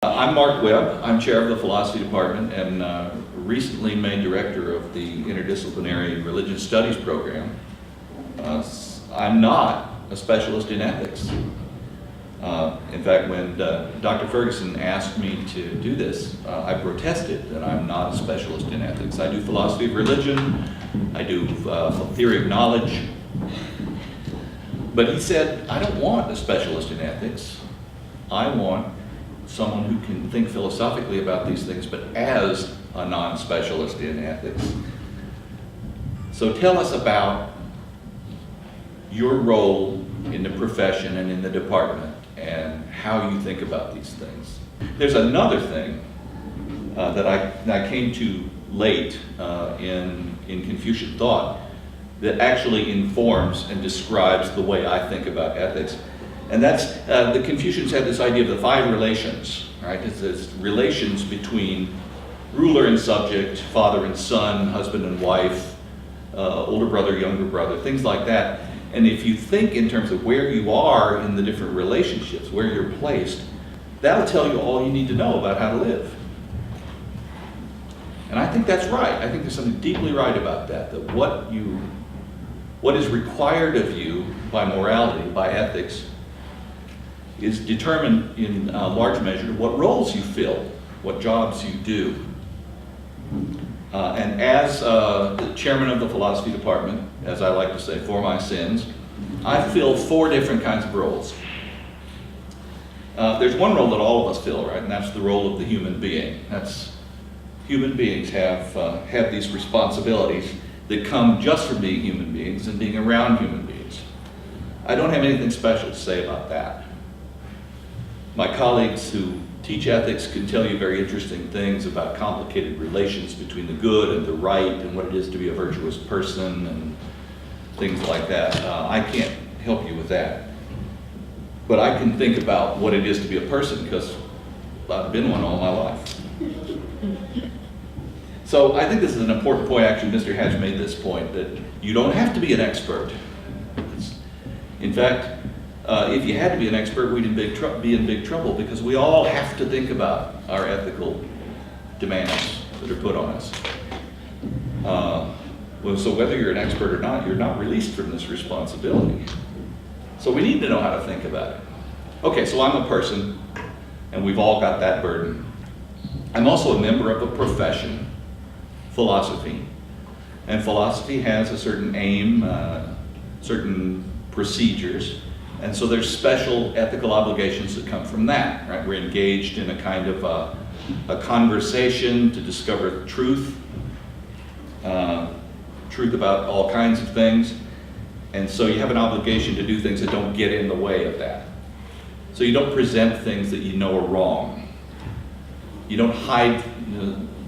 I'm Mark Webb. I'm chair of the philosophy department and recently made director of the interdisciplinary religion studies program. I'm not a specialist in ethics. In fact, when Dr. Ferguson asked me to do this, I protested that I'm not a specialist in ethics. I do philosophy of religion, I do theory of knowledge, but he said, I don't want a specialist in ethics. I want someone who can think philosophically about these things, but as a non-specialist in ethics. So tell us about your role in the profession and in the department and how you think about these things. There's another thing that I came to late in Confucian thought that actually informs and describes the way I think about ethics. And that's, the Confucians had this idea of the five relations, right? It's relations between ruler and subject, father and son, husband and wife, older brother, younger brother, things like that. And if you think in terms of where you are in the different relationships, where you're placed, that'll tell you all you need to know about how to live. And I think that's right. I think there's something deeply right about that, that what is required of you by morality, by ethics, is determined in large measure what roles you fill, what jobs you do. And as the chairman of the philosophy department, as I like to say, for my sins, I fill four different kinds of roles. There's one role that all of us fill, right? And that's the role of the human being. Human beings have these responsibilities that come just from being human beings and being around human beings. I don't have anything special to say about that. My colleagues who teach ethics can tell you very interesting things about complicated relations between the good and the right and what it is to be a virtuous person and things like that. I can't help you with that. But I can think about what it is to be a person because I've been one all my life. So I think this is an important point. Actually, Mr. Hatch made this point that you don't have to be an expert. In fact, if you had to be an expert, we'd be in big trouble because we all have to think about our ethical demands that are put on us. So whether you're an expert or not, you're not released from this responsibility. So we need to know how to think about it. Okay, so I'm a person, and we've all got that burden. I'm also a member of a profession, philosophy. And philosophy has a certain aim, certain procedures. And so there's special ethical obligations that come from that, right? We're engaged in a kind of a conversation to discover truth, truth about all kinds of things. And so you have an obligation to do things that don't get in the way of that. So you don't present things that you know are wrong. You don't hide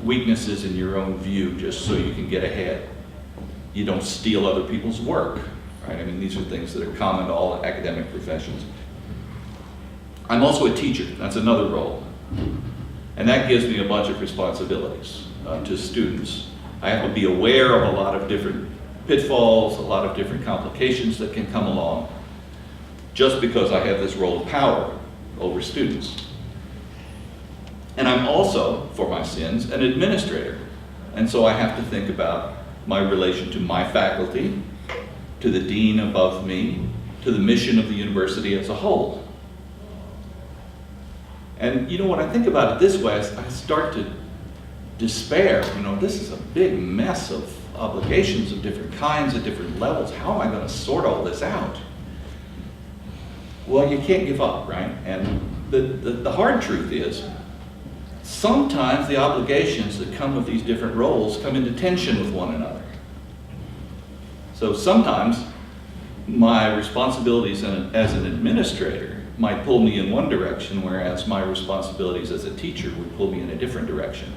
weaknesses in your own view just so you can get ahead. You don't steal other people's work. Right? I mean, these are things that are common to all academic professions. I'm also a teacher. That's another role. And that gives me a bunch of responsibilities to students. I have to be aware of a lot of different pitfalls, a lot of different complications that can come along just because I have this role of power over students. And I'm also, for my sins, an administrator. And so I have to think about my relation to my faculty, to the dean above me, to the mission of the university as a whole. And you know, when I think about it this way, I start to despair. You know, this is a big mess of obligations of different kinds, at different levels. How am I going to sort all this out? Well, you can't give up, right? And the hard truth is, sometimes the obligations that come with these different roles come into tension with one another. So sometimes my responsibilities as an administrator might pull me in one direction, whereas my responsibilities as a teacher would pull me in a different direction.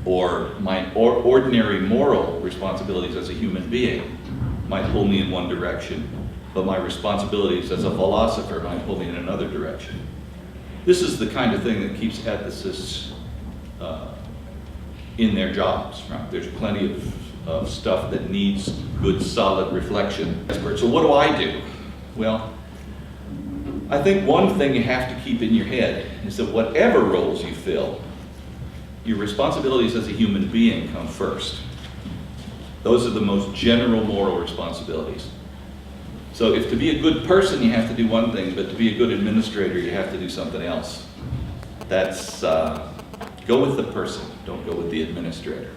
Or my ordinary moral responsibilities as a human being might pull me in one direction, but my responsibilities as a philosopher might pull me in another direction. This is the kind of thing that keeps ethicists in their jobs, right? There's plenty of stuff that needs good, solid reflection. So what do I do? Well, I think one thing you have to keep in your head is that whatever roles you fill, your responsibilities as a human being come first. Those are the most general moral responsibilities. So if to be a good person you have to do one thing, but to be a good administrator you have to do something else. That's, go with the person, don't go with the administrator.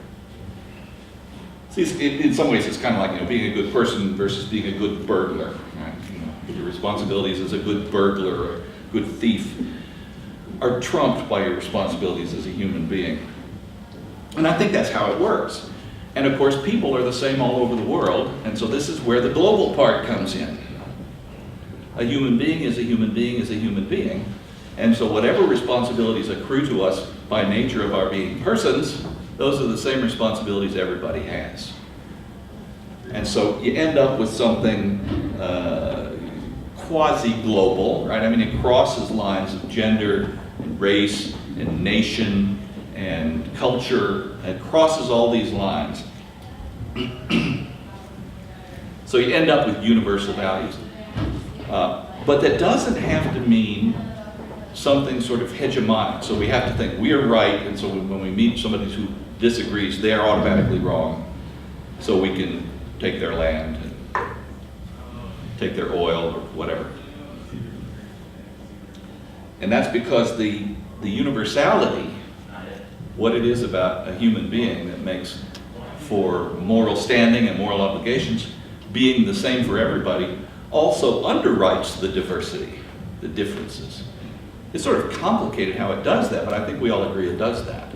See, in some ways it's kind of like, being a good person versus being a good burglar. Right? Your responsibilities as a good burglar or a good thief are trumped by your responsibilities as a human being. And I think that's how it works. And of course, people are the same all over the world, and so this is where the global part comes in. A human being is a human being is a human being, and so whatever responsibilities accrue to us by nature of our being persons, those are the same responsibilities everybody has. And so you end up with something quasi-global, right? I mean, it crosses lines of gender, and race, and nation, and culture. It crosses all these lines. So you end up with universal values. But that doesn't have to mean something sort of hegemonic. So we have to think we are right, and so when we meet somebody who disagrees, they are automatically wrong. So we can take their land and take their oil or whatever. And that's because the universality, what it is about a human being that makes for moral standing and moral obligations being the same for everybody, also underwrites the diversity, the differences. It's sort of complicated how it does that, but I think we all agree it does that.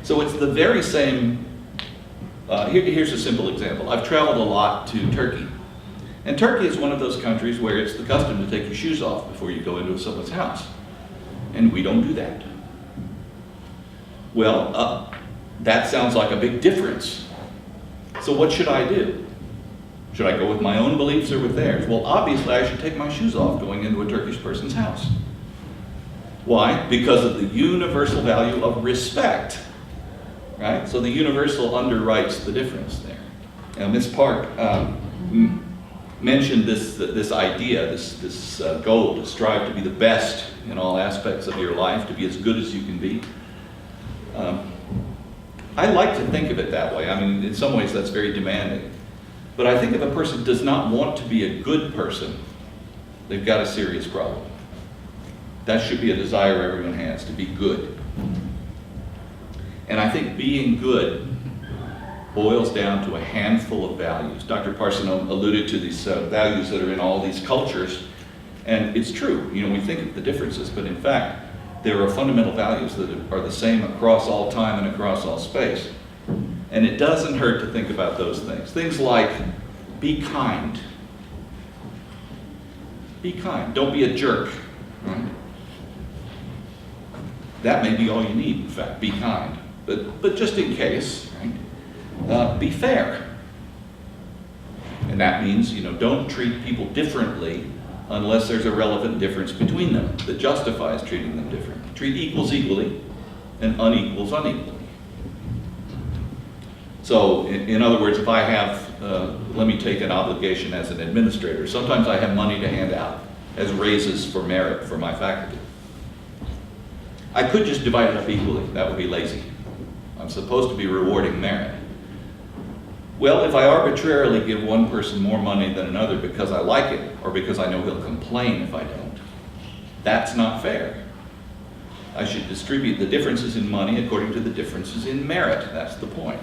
So it's the very same, here's a simple example. I've traveled a lot to Turkey. And Turkey is one of those countries where it's the custom to take your shoes off before you go into someone's house. And we don't do that. Well, that sounds like a big difference. So what should I do? Should I go with my own beliefs or with theirs? Well, obviously I should take my shoes off going into a Turkish person's house. Why? Because of the universal value of respect, right? So the universal underwrites the difference there. Now, Ms. Park mentioned this idea, this goal to strive to be the best in all aspects of your life, to be as good as you can be. I like to think of it that way. I mean, in some ways that's very demanding. But I think if a person does not want to be a good person, they've got a serious problem. That should be a desire everyone has, to be good. And I think being good boils down to a handful of values. Dr. Parson alluded to these values that are in all these cultures, and it's true. We think of the differences, but in fact, there are fundamental values that are the same across all time and across all space. And it doesn't hurt to think about those things. Things like, be kind. Be kind. Don't be a jerk. Right? That may be all you need, in fact, be kind. But just in case, right? Be fair. And that means, don't treat people differently unless there's a relevant difference between them that justifies treating them differently. Treat equals equally and unequals unequally. So, in other words, if I have, let me take an obligation as an administrator. Sometimes I have money to hand out as raises for merit for my faculty. I could just divide it up equally. That would be lazy. I'm supposed to be rewarding merit. Well, if I arbitrarily give one person more money than another because I like it, or because I know he'll complain if I don't, that's not fair. I should distribute the differences in money according to the differences in merit. That's the point.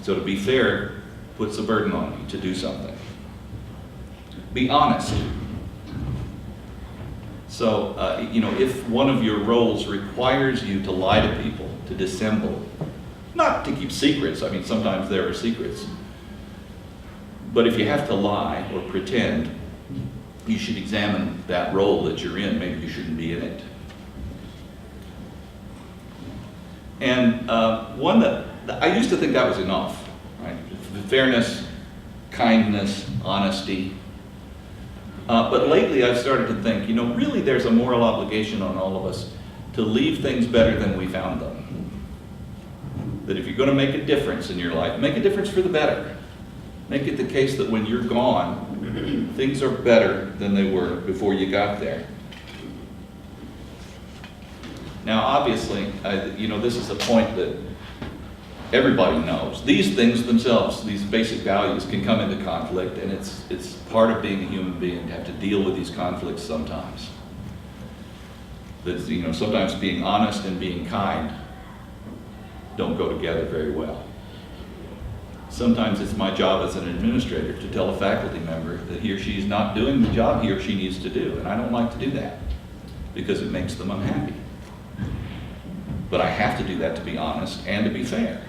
So to be fair puts a burden on you to do something. Be honest. So, if one of your roles requires you to lie to people, to dissemble, not to keep secrets, I mean, sometimes there are secrets, but if you have to lie or pretend, you should examine that role that you're in. Maybe you shouldn't be in it. And one that I used to think that was enough, right? Fairness, kindness, honesty. But lately I've started to think, really there's a moral obligation on all of us to leave things better than we found them. That if you're going to make a difference in your life, make a difference for the better. Make it the case that when you're gone, Things are better than they were before you got there. Now, obviously, this is a point that everybody knows. These things themselves, these basic values, can come into conflict, and it's part of being a human being to have to deal with these conflicts sometimes. That, sometimes being honest and being kind don't go together very well. Sometimes it's my job as an administrator to tell a faculty member that he or she is not doing the job he or she needs to do, and I don't like to do that because it makes them unhappy. But I have to do that to be honest and to be fair.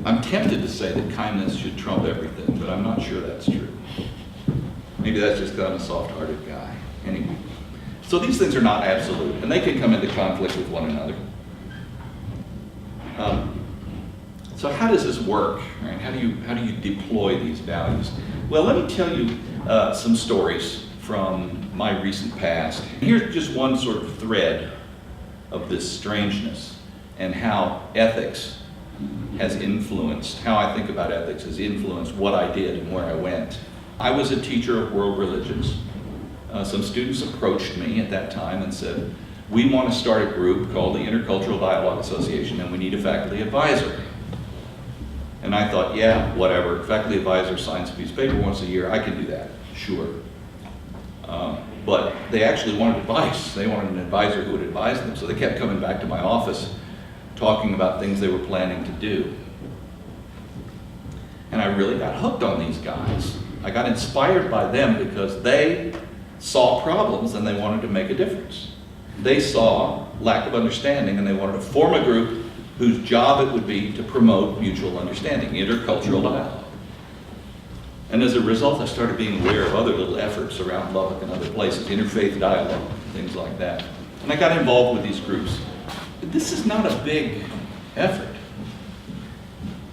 I'm tempted to say that kindness should trump everything, but I'm not sure that's true. Maybe that's just because I'm a soft-hearted guy. Anyway, so these things are not absolute, and they can come into conflict with one another. So how does this work? Right? How do you deploy these values? Well, let me tell you some stories from my recent past. Here's just one sort of thread of this strangeness and how ethics has influenced, how I think about ethics has influenced what I did and where I went. I was a teacher of world religions. Some students approached me at that time and said, we want to start a group called the Intercultural Dialogue Association and we need a faculty advisor. And I thought, yeah, whatever, faculty advisor signs a piece of paper once a year, I can do that, sure. But they actually wanted advice. They wanted an advisor who would advise them. So they kept coming back to my office talking about things they were planning to do. And I really got hooked on these guys. I got inspired by them because they saw problems and they wanted to make a difference. They saw lack of understanding and they wanted to form a group whose job it would be to promote mutual understanding, intercultural dialogue. And as a result, I started being aware of other little efforts around Lubbock and other places, interfaith dialogue, things like that. And I got involved with these groups. This is not a big effort.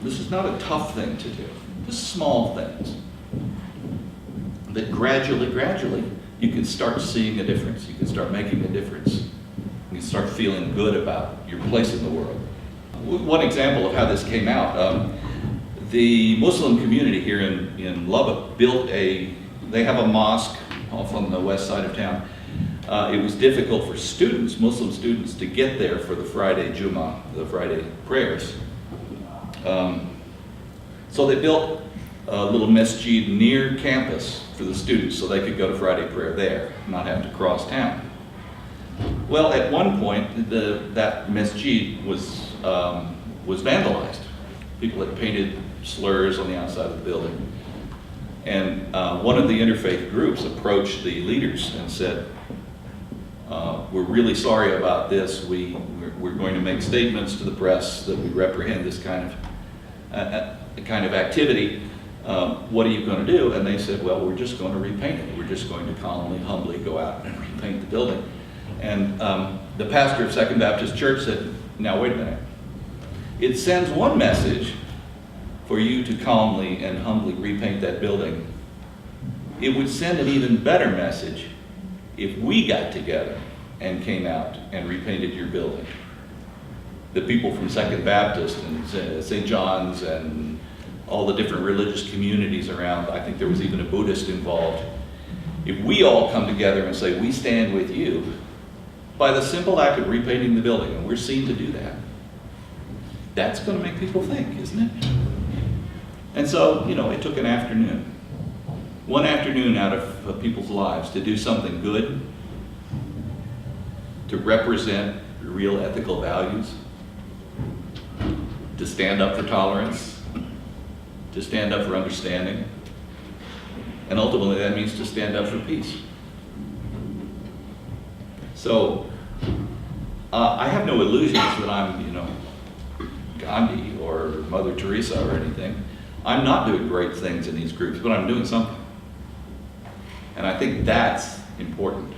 This is not a tough thing to do. Just small things. That gradually, you can start seeing a difference. You can start making a difference. You can start feeling good about your place in the world. One example of how this came out, the Muslim community here in Lubbock they have a mosque off on the west side of town. It was difficult for students, Muslim students, to get there for the Friday Jummah, the Friday prayers. So they built a little masjid near campus for the students so they could go to Friday prayer there, not have to cross town. Well, at one point, that masjid was vandalized. People had painted slurs on the outside of the building. And one of the interfaith groups approached the leaders and said, we're really sorry about this. We're going to make statements to the press that we reprehend this kind of activity. What are you going to do? And they said, well, we're just going to repaint it. We're just going to calmly, humbly go out and repaint the building. And the pastor of Second Baptist Church said, now wait a minute. It sends one message for you to calmly and humbly repaint that building. It would send an even better message if we got together and came out and repainted your building. The people from Second Baptist and St. John's and all the different religious communities around, I think there was even a Buddhist involved. If we all come together and say, we stand with you, by the simple act of repainting the building, and we're seen to do that, that's going to make people think, isn't it? And so, it took an afternoon. One afternoon out of people's lives to do something good, to represent real ethical values, to stand up for tolerance, to stand up for understanding, and ultimately that means to stand up for peace. So, I have no illusions that I'm, Gandhi or Mother Teresa or anything. I'm not doing great things in these groups, but I'm doing something. And I think that's important.